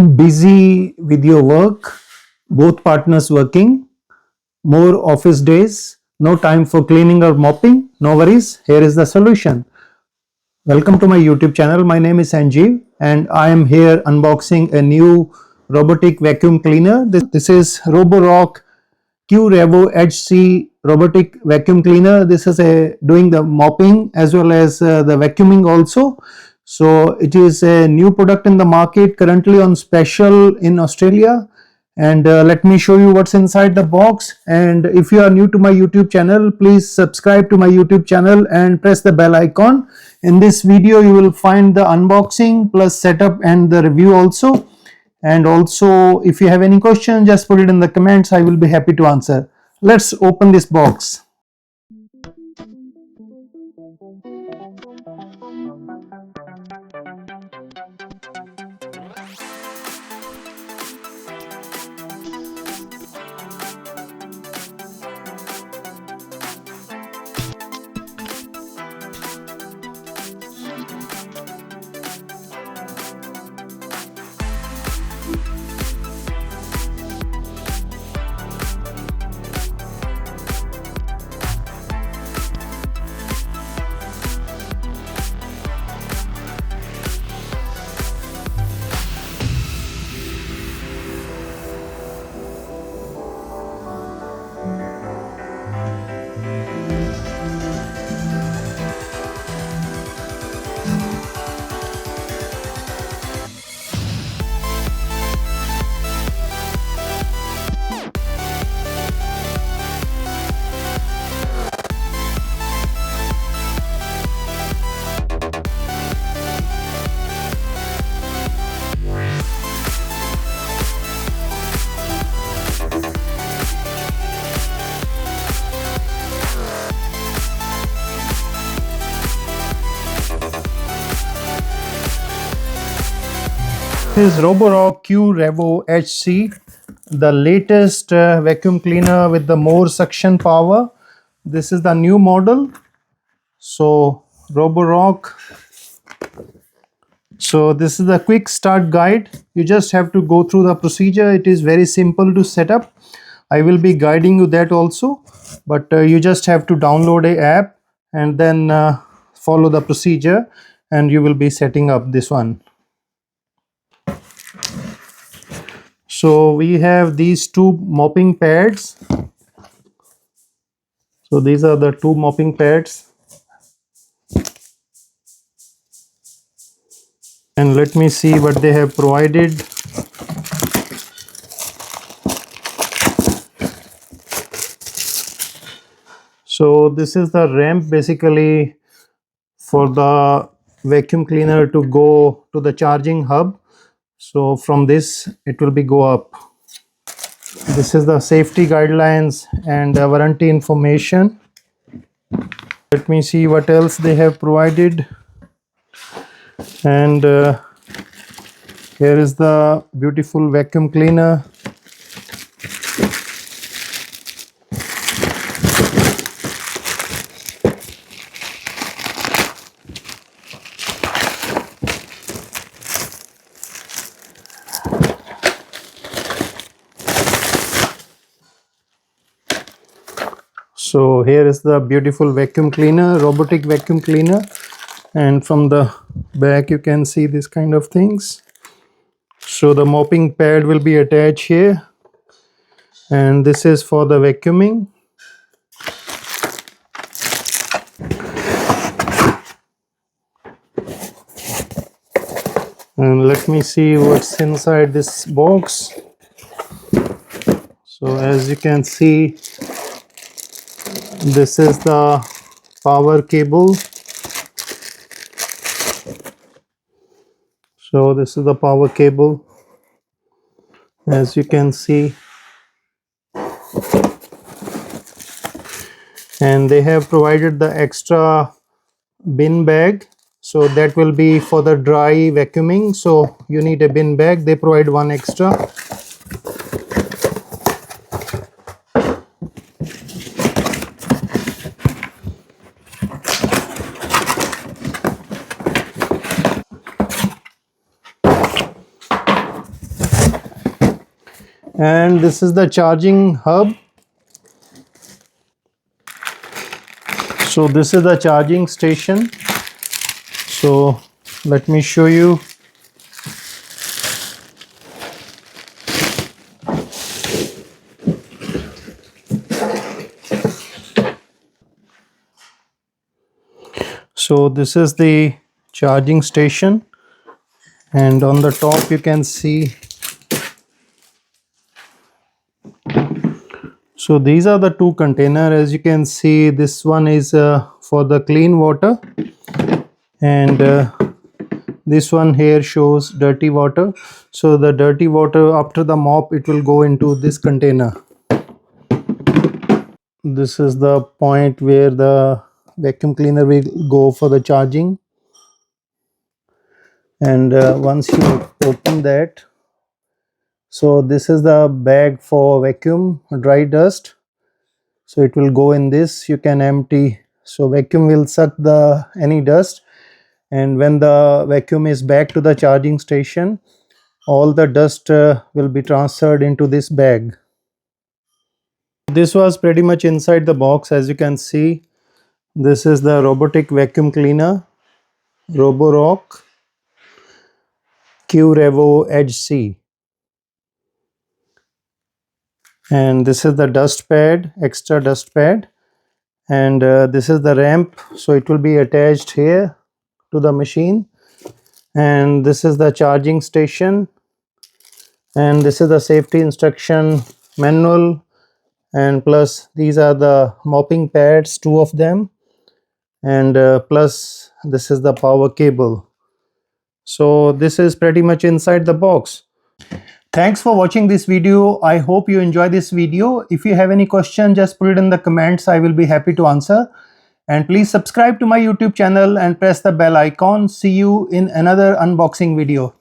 Busy with your work, both partners working, more office days, no time for cleaning or mopping? No worries, here is the solution. Welcome to my YouTube channel. My name is Sanjeev and I am here unboxing a new robotic vacuum cleaner. This is Roborock Qrevo Edge C robotic vacuum cleaner. This is doing the mopping as well as the vacuuming also. So it is a new product in the market, currently on special in Australia. And let me show you what's inside the box. And if you are new to my YouTube channel, please subscribe to my YouTube channel and press the bell icon. In this video you will find the unboxing plus setup and the review also. And also, if you have any question, just put it in the comments. I will be happy to answer. Let's open this box. This is Roborock Qrevo Edge C, the latest vacuum cleaner with the more suction power. This is the new model. So Roborock. So this is the quick start guide. You just have to go through the procedure. It is very simple to set up. I will be guiding you that also, but you just have to download a app and then follow the procedure and you will be setting up this one. So we have these two mopping pads. So these are the two mopping pads. And let me see what they have provided. So this is the ramp basically for the vacuum cleaner to go to the charging hub. So from this it will be go up. This is the safety guidelines and warranty information. Let me see what else they have provided. And here is the beautiful vacuum cleaner. So here is the beautiful vacuum cleaner, robotic vacuum cleaner, and from the back you can see this kind of things. So the mopping pad will be attached here, and this is for the vacuuming. And let me see what's inside this box. So as you can see, this is the power cable. So this is the power cable, as you can see. And they have provided the extra bin bag. So that will be for the dry vacuuming. So you need a bin bag. They provide one extra. And this is the charging hub. So this is the charging station. So let me show you. So this is the charging station, and on the top you can see. So these are the two containers. As you can see, this one is for the clean water, and this one here shows dirty water. So the dirty water, after the mop, it will go into this container. This is the point where the vacuum cleaner will go for the charging. And once you open that, so this is the bag for vacuum dry dust. So it will go in this. You can empty. So vacuum will suck the any dust, and when the vacuum is back to the charging station, all the dust will be transferred into this bag. This was pretty much inside the box. As you can see, this is the robotic vacuum cleaner, Roborock Qrevo Edge C. And this is the dust pad, extra dust pad. And this is the ramp. So it will be attached here to the machine. And this is the charging station. And this is the safety instruction manual. And plus these are the mopping pads, two of them. And plus this is the power cable. So this is pretty much inside the box. Thanks for watching this video. I hope you enjoy this video. If you have any question, just put it in the comments. I will be happy to answer. And please subscribe to my YouTube channel and press the bell icon. See you in another unboxing video.